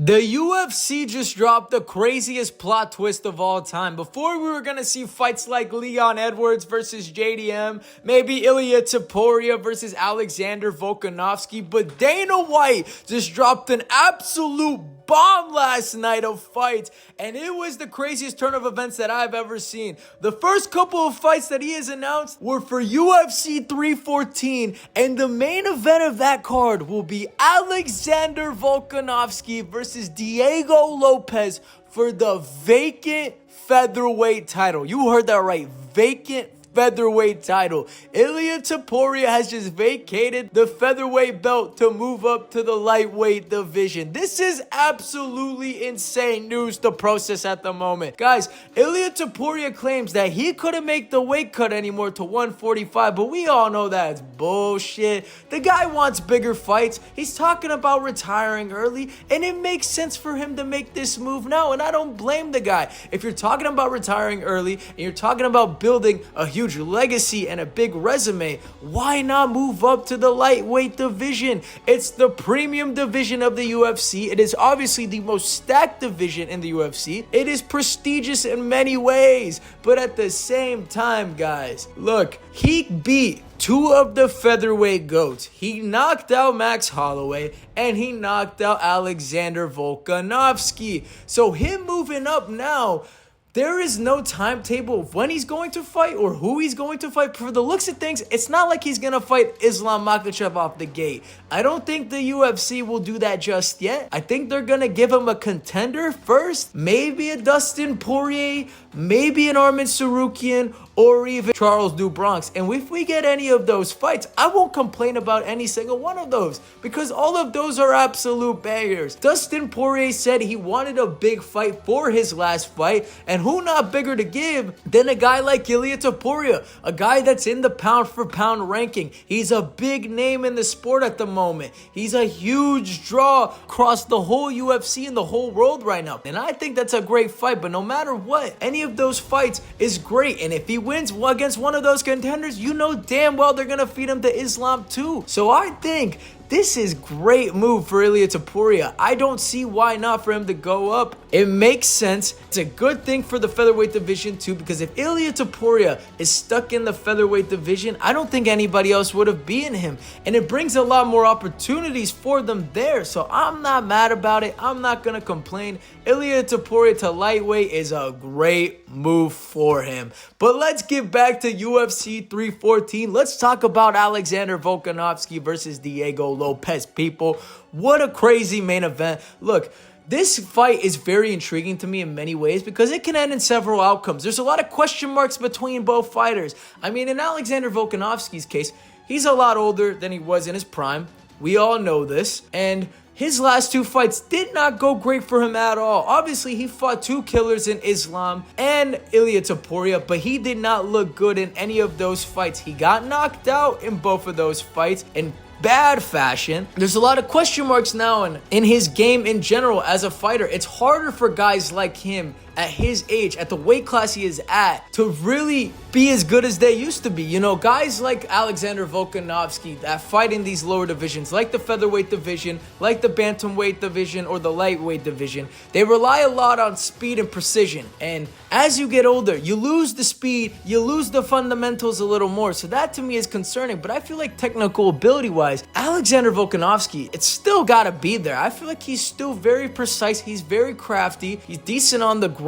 The UFC just dropped the craziest plot twist of all time. Before, we were going to see fights like Leon Edwards versus JDM, maybe Ilia Topuria versus Alexander Volkanovski, but Dana White just dropped an absolute bomb last night of fights, and it was the craziest turn of events that I've ever seen. The first couple of fights that he has announced were for UFC 314, and the main event of that card will be Alexander Volkanovski versus Diego Lopez for the vacant featherweight title. You heard that right, vacant featherweight title. Ilia Topuria has just vacated the featherweight belt to move up to the lightweight division. This is absolutely insane news to process at the moment. Guys, Ilia Topuria claims that he couldn't make the weight cut anymore to 145, but we all know that's bullshit. The guy wants bigger fights. He's talking about retiring early, and it makes sense for him to make this move now, and I don't blame the guy. If you're talking about retiring early, and you're talking about building a huge legacy and a big resume, why not move up to the lightweight division? It's the premium division of the UFC. It is obviously the most stacked division in the UFC. It is prestigious in many ways, but at the same time, guys, look, he beat two of the featherweight goats. He knocked out Max Holloway and he knocked out Alexander Volkanovski. So him moving up now, there is no timetable of when he's going to fight or who he's going to fight. For the looks of things, it's not like he's going to fight Islam Makhachev off the gate. I don't think the UFC will do that just yet. I think they're going to give him a contender first. Maybe a Dustin Poirier, maybe an Arman Tsarukyan, or even Charles do Bronx. And if we get any of those fights, I won't complain about any single one of those because all of those are absolute bangers. Dustin Poirier said he wanted a big fight for his last fight, and who not bigger to give than a guy like Ilia Topuria, a guy that's in the pound for pound ranking. He's a big name in the sport at the moment. He's a huge draw across the whole UFC and the whole world right now. And I think that's a great fight, but no matter what, any of those fights is great. And if he wins against one of those contenders, you know damn well they're gonna feed him to Islam too. So I think this is great move for Ilia Topuria. I don't see why not for him to go up. It makes sense. It's a good thing for the featherweight division too, because if Ilia Topuria is stuck in the featherweight division, I don't think anybody else would have beaten him. And it brings a lot more opportunities for them there. So I'm not mad about it. I'm not going to complain. Ilia Topuria to lightweight is a great move for him. But let's get back to UFC 314. Let's talk about Alexander Volkanovski versus Diego Lopez, people. What a crazy main event. Look, this fight is very intriguing to me in many ways because it can end in several outcomes. There's a lot of question marks between both fighters. I mean, in Alexander Volkanovski's case, he's a lot older than he was in his prime. We all know this. And his last two fights did not go great for him at all. Obviously, he fought two killers in Islam and Ilia Topuria, but he did not look good in any of those fights. He got knocked out in both of those fights in bad fashion. There's a lot of question marks now in his game in general as a fighter. It's harder for guys like him at his age, at the weight class he is at, to really be as good as they used to be. You know, guys like Alexander Volkanovski that fight in these lower divisions, like the featherweight division, like the bantamweight division, or the lightweight division, they rely a lot on speed and precision. And as you get older, you lose the speed, you lose the fundamentals a little more. So that to me is concerning. But I feel like technical ability-wise, Alexander Volkanovski, it's still got to be there. I feel like he's still very precise. He's very crafty. He's decent on the ground.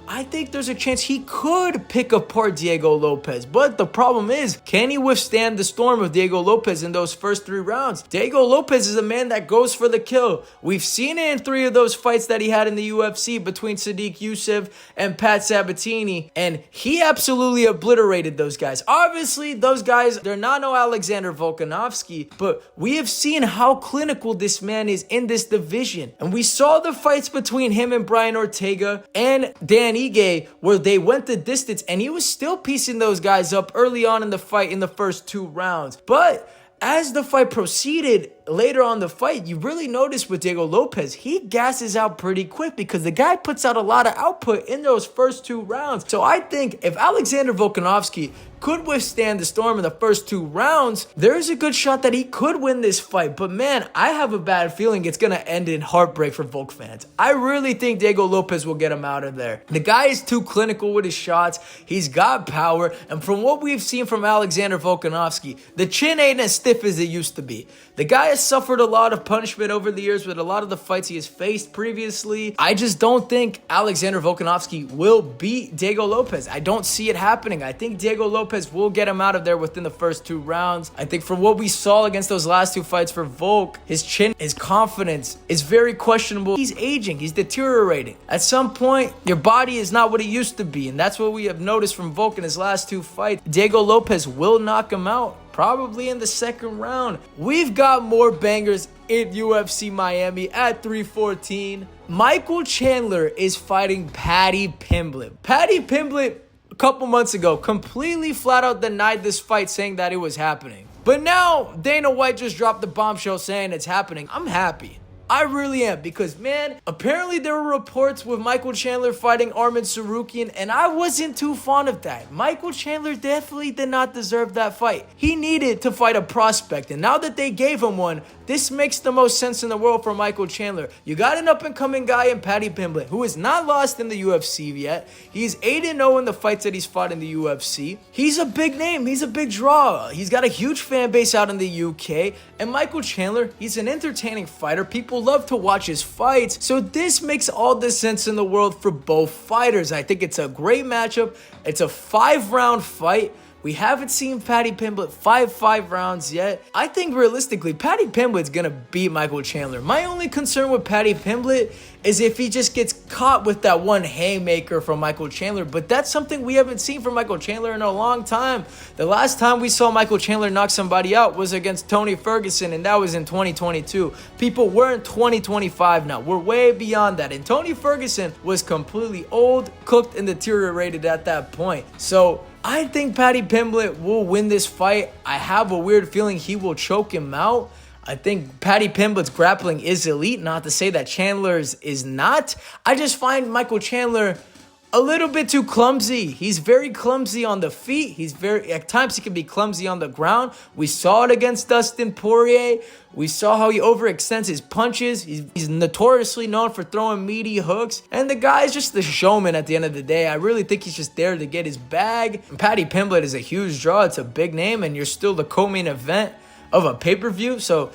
I think there's a chance he could pick apart Diego Lopez. But the problem is, can he withstand the storm of Diego Lopez in those first 3 rounds? Diego Lopez is a man that goes for the kill. We've seen it in 3 of those fights that he had in the UFC between Sadiq Youssef and Pat Sabatini, and he absolutely obliterated those guys. Obviously, those guys, they're not no Alexander Volkanovski, but we have seen how clinical this man is in this division. And we saw the fights between him and Brian Ortega and Dan Ige where they went the distance, and he was still piecing those guys up early on in the fight in the first 2 rounds. But as the fight proceeded, later on the fight, you really notice with Diego Lopez, he gasses out pretty quick because the guy puts out a lot of output in those first 2 rounds. So I think if Alexander Volkanovski could withstand the storm in the first 2 rounds, there's a good shot that he could win this fight. But man, I have a bad feeling it's going to end in heartbreak for Volk fans. I really think Diego Lopez will get him out of there. The guy is too clinical with his shots. He's got power. And from what we've seen from Alexander Volkanovski, the chin ain't as stiff as it used to be. The guy has suffered a lot of punishment over the years with a lot of the fights he has faced previously. I just don't think Alexander Volkanovski will beat Diego Lopez. I don't see it happening. I think Diego Lopez will get him out of there within the first 2 rounds. I think from what we saw against those last 2 fights for Volk, his chin, his confidence is very questionable. He's aging. He's deteriorating. At some point, your body is not what it used to be, and that's what we have noticed from Volk in his last 2 fights. Diego Lopez will knock him out, probably in the second round. We've got more bangers in UFC Miami at 314. Michael Chandler is fighting Paddy Pimblett. Paddy Pimblett, a couple months ago, completely flat out denied this fight, saying that it was happening. But now, Dana White just dropped the bombshell saying it's happening. I'm happy. I really am, because, man, apparently there were reports with Michael Chandler fighting Arman Tsarukyan, and I wasn't too fond of that. Michael Chandler definitely did not deserve that fight. He needed to fight a prospect, and now that they gave him one, this makes the most sense in the world for Michael Chandler. You got an up-and-coming guy in Paddy Pimblett, who is not lost in the UFC yet. He's 8-0 in the fights that he's fought in the UFC. He's a big name. He's a big draw. He's got a huge fan base out in the UK. And Michael Chandler, he's an entertaining fighter. People love to watch his fights. So this makes all the sense in the world for both fighters. I think it's a great matchup. It's a 5-round fight. We haven't seen Paddy Pimblett fight 5 rounds yet. I think realistically, Paddy Pimblett's gonna beat Michael Chandler. My only concern with Paddy Pimblett is if he just gets caught with that one haymaker from Michael Chandler. But that's something we haven't seen from Michael Chandler in a long time. The last time we saw Michael Chandler knock somebody out was against Tony Ferguson, and that was in 2022. People, we're in 2025 now. We're way beyond that. And Tony Ferguson was completely old, cooked, and deteriorated at that point. So I think Paddy Pimblett will win this fight. I have a weird feeling he will choke him out. I think Paddy Pimblett's grappling is elite, not to say that Chandler's is not. I just find Michael Chandler a little bit too clumsy. He's very clumsy on the feet. At times he can be clumsy on the ground. We saw it against Dustin Poirier. We saw how he overextends his punches. He's notoriously known for throwing meaty hooks. And the guy's just the showman at the end of the day. I really think he's just there to get his bag. And Paddy Pimblett is a huge draw. It's a big name, and you're still the co-main event of a pay-per-view. So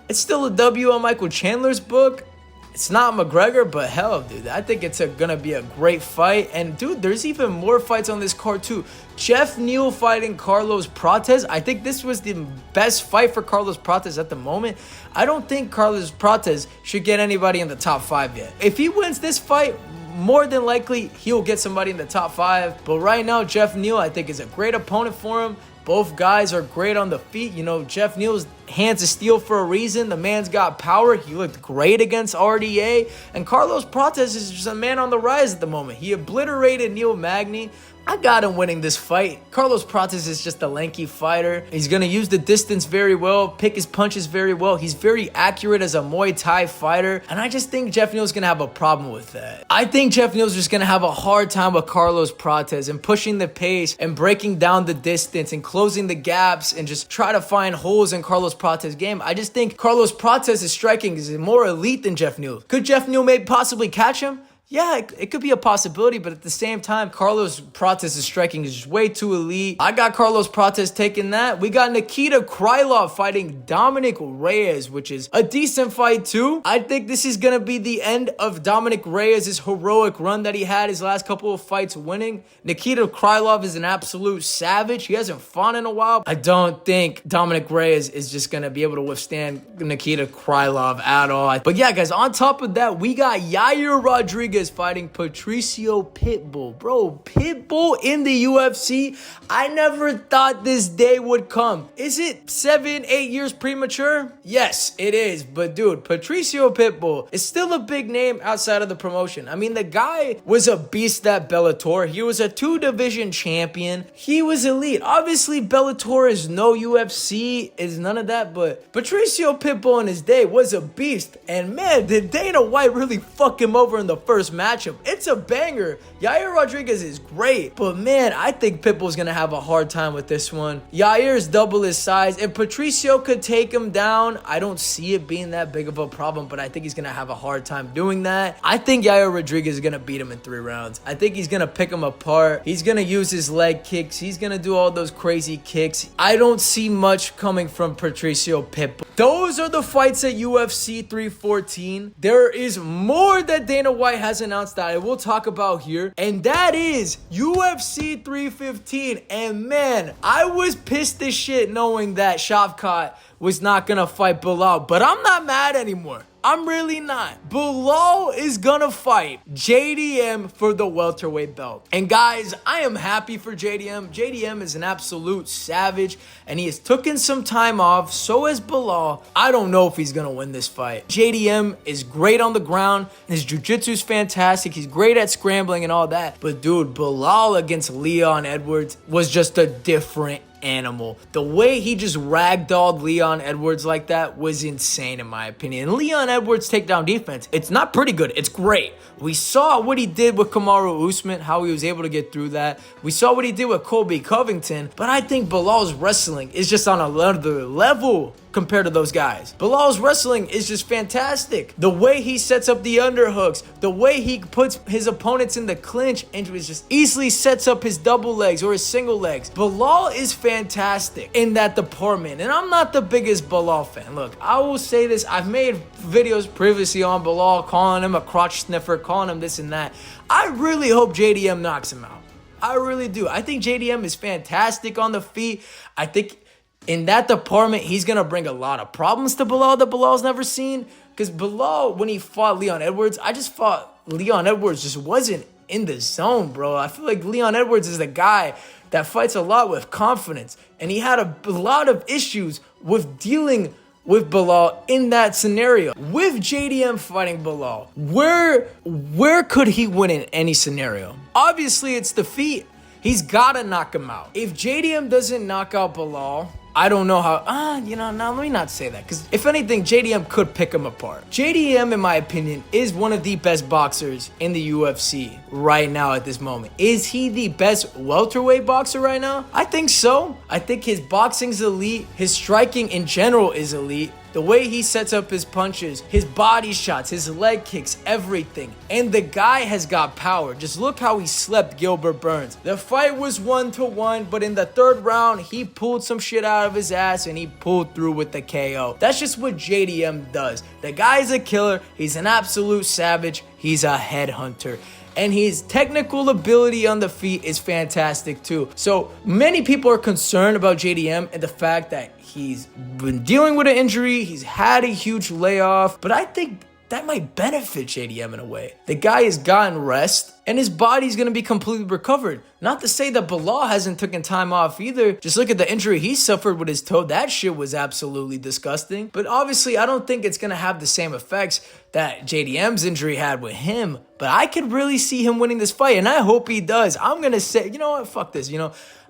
it's still a W on Michael Chandler's book. It's not McGregor, but hell, dude, I think it's gonna be a great fight. And, dude, there's even more fights on this card, too. Jeff Neal fighting Carlos Prates. I think this was the best fight for Carlos Prates at the moment. I don't think Carlos Prates should get anybody in the top 5 yet. If he wins this fight, more than likely, he'll get somebody in the top 5. But right now, Jeff Neal, I think, is a great opponent for him. Both guys are great on the feet. You know, Jeff Neal's hands of steel for a reason. The man's got power. He looked great against RDA. And Carlos Prates is just a man on the rise at the moment. He obliterated Neil Magny. I got him winning this fight. Carlos Prates is just a lanky fighter. He's going to use the distance very well, pick his punches very well. He's very accurate as a Muay Thai fighter, and I just think Jeff Neal's going to have a problem with that. I think Jeff Neal's just going to have a hard time with Carlos Prates and pushing the pace and breaking down the distance and closing the gaps and just try to find holes in Carlos Prates' game. I just think Carlos Prates' striking is more elite than Jeff Neal. Could Jeff Neal maybe possibly catch him? Yeah, it could be a possibility, but at the same time, Carlos Prates' striking is just way too elite. I got Carlos Prates taking that. We got Nikita Krylov fighting Dominic Reyes, which is a decent fight too. I think this is going to be the end of Dominic Reyes' heroic run that he had his last couple of fights winning. Nikita Krylov is an absolute savage. He hasn't fought in a while. I don't think Dominic Reyes is just going to be able to withstand Nikita Krylov at all. But yeah, guys, on top of that, we got Yair Rodriguez Rodriguez fighting Patricio Pitbull. Bro, Pitbull in the UFC? I never thought this day would come. Is it 7-8 years premature? Yes, it is. But dude, Patricio Pitbull is still a big name outside of the promotion. I mean, the guy was a beast at Bellator. He was a 2-division champion. He was elite. Obviously, Bellator is no UFC, is none of that, but Patricio Pitbull in his day was a beast. And man, did Dana White really fuck him over in the first matchup. It's a banger. Yair Rodriguez is great, but man, I think Pitbull's gonna have a hard time with this one. Yair's double his size. If Patricio could take him down, I don't see it being that big of a problem, but I think he's gonna have a hard time doing that. I think Yair Rodriguez is gonna beat him in 3 rounds. I think he's gonna pick him apart. He's gonna use his leg kicks. He's gonna do all those crazy kicks. I don't see much coming from Patricio Pitbull. Those are the fights at UFC 314. There is more that Dana White has announced that I will talk about here, and that is UFC 315. And man, I was pissed as shit knowing that Shavkat was not gonna fight Bilal, but I'm not mad anymore. I'm really not. Bilal is gonna fight JDM for the welterweight belt. And guys, I am happy for JDM. JDM is an absolute savage, and he has taken some time off. So has Bilal. I don't know if he's gonna win this fight. JDM is great on the ground. His jiu-jitsu is fantastic. He's great at scrambling and all that. But dude, Bilal against Leon Edwards was just a different animal. The way he just ragdolled Leon Edwards like that was insane in my opinion. Leon Edwards' takedown defense, it's not pretty good, it's great. We saw what he did with Kamaru Usman, how he was able to get through that. We saw what he did with Colby Covington, but I think Bilal's wrestling is just on another level compared to those guys. Bilal's wrestling is just fantastic. The way he sets up the underhooks, the way he puts his opponents in the clinch and just easily sets up his double legs or his single legs. Bilal is fantastic in that department, and I'm not the biggest Bilal fan. Look, I will say this, I've made videos previously on Bilal, calling him a crotch sniffer, calling him this and that. I really hope JDM knocks him out. I really do. I think JDM is fantastic on the feet. I think in that department, he's going to bring a lot of problems to Bilal that Bilal's never seen. Because Bilal, when he fought Leon Edwards, I just thought Leon Edwards just wasn't in the zone, bro. I feel like Leon Edwards is the guy that fights a lot with confidence. And he had a lot of issues with dealing with Bilal in that scenario. With JDM fighting Bilal, where could he win in any scenario? Obviously, it's the feet. He's got to knock him out. If JDM doesn't knock out Bilal, I don't know how, now let me not say that, because if anything, JDM could pick him apart. JDM, in my opinion, is one of the best boxers in the UFC right now at this moment. Is he the best welterweight boxer right now? I think so. I think his boxing's elite. His striking in general is elite. The way he sets up his punches, his body shots, his leg kicks, everything. And the guy has got power. Just look how he slept Gilbert Burns. The fight was 1-1, but in the 3rd round, he pulled some shit out of his ass and he pulled through with the KO. That's just what JDM does. The guy's a killer. He's an absolute savage. He's a headhunter. And his technical ability on the feet is fantastic too. So many people are concerned about JDM and the fact that he's been dealing with an injury. He's had a huge layoff, but I think that might benefit JDM in a way. The guy has gotten rest and his body's going to be completely recovered. Not to say that Bilal hasn't taken time off either. Just look at the injury he suffered with his toe. That shit was absolutely disgusting. But obviously, I don't think it's going to have the same effects that JDM's injury had with him. But I could really see him winning this fight, and I hope he does. I'm going to say, you know what? Fuck this.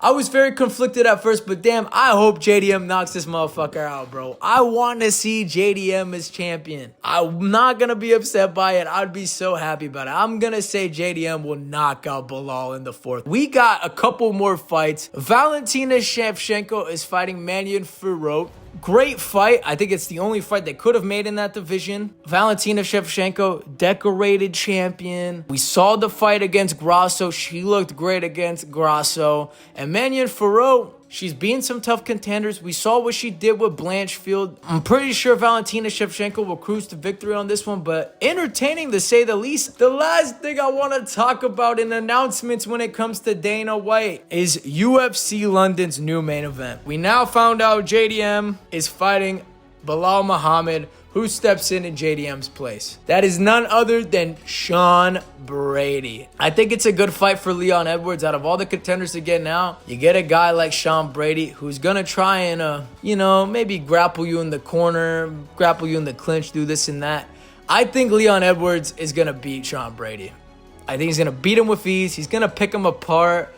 I was very conflicted at first, but damn, I hope JDM knocks this motherfucker out, bro. I want to see JDM as champion. I'm not going to be upset by it. I'd be so happy about it. I'm going to say JDM will knock out Bilal in the 4th. We got a couple more fights. Valentina Shevchenko is fighting Manon Fiorot. Great fight. I think it's the only fight they could have made in that division. Valentina Shevchenko, decorated champion. We saw the fight against Grasso. She looked great against Grasso. And Manon Fiorot, she's beaten some tough contenders. We saw what she did with Blanchfield. I'm pretty sure Valentina Shevchenko will cruise to victory on this one, but entertaining to say the least. The last thing I want to talk about in announcements when it comes to Dana White is UFC London's new main event. We now found out JDM is fighting Bilal Muhammad, who steps in JDM's place? That is none other than Sean Brady. I think it's a good fight for Leon Edwards. Out of all the contenders to get now, you get a guy like Sean Brady who's going to try and, maybe grapple you in the corner, grapple you in the clinch, do this and that. I think Leon Edwards is going to beat Sean Brady. I think he's going to beat him with ease. He's going to pick him apart.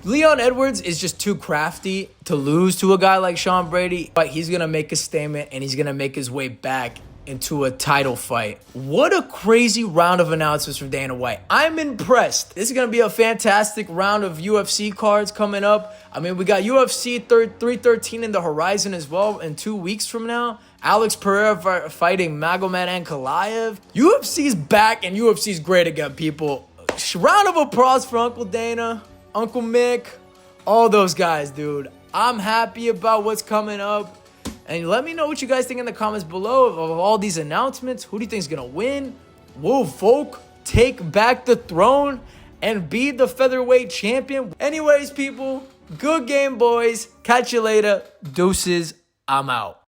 Leon Edwards is just too crafty to lose to a guy like Sean Brady, but he's going to make a statement and he's going to make his way back into a title fight. What a crazy round of announcements from Dana White. I'm impressed. This is going to be a fantastic round of UFC cards coming up. I mean, we got UFC 313 in the horizon as well in 2 weeks from now. Alex Pereira fighting Magomed Ankalaev. UFC's back and UFC's great again, people. Round of applause for Uncle Dana, Uncle Mick, all those guys, dude. I'm happy about what's coming up. And let me know what you guys think in the comments below of all these announcements. Who do you think is going to win? Will Volk take back the throne and be the featherweight champion? Anyways, people, good game, boys. Catch you later. Deuces. I'm out.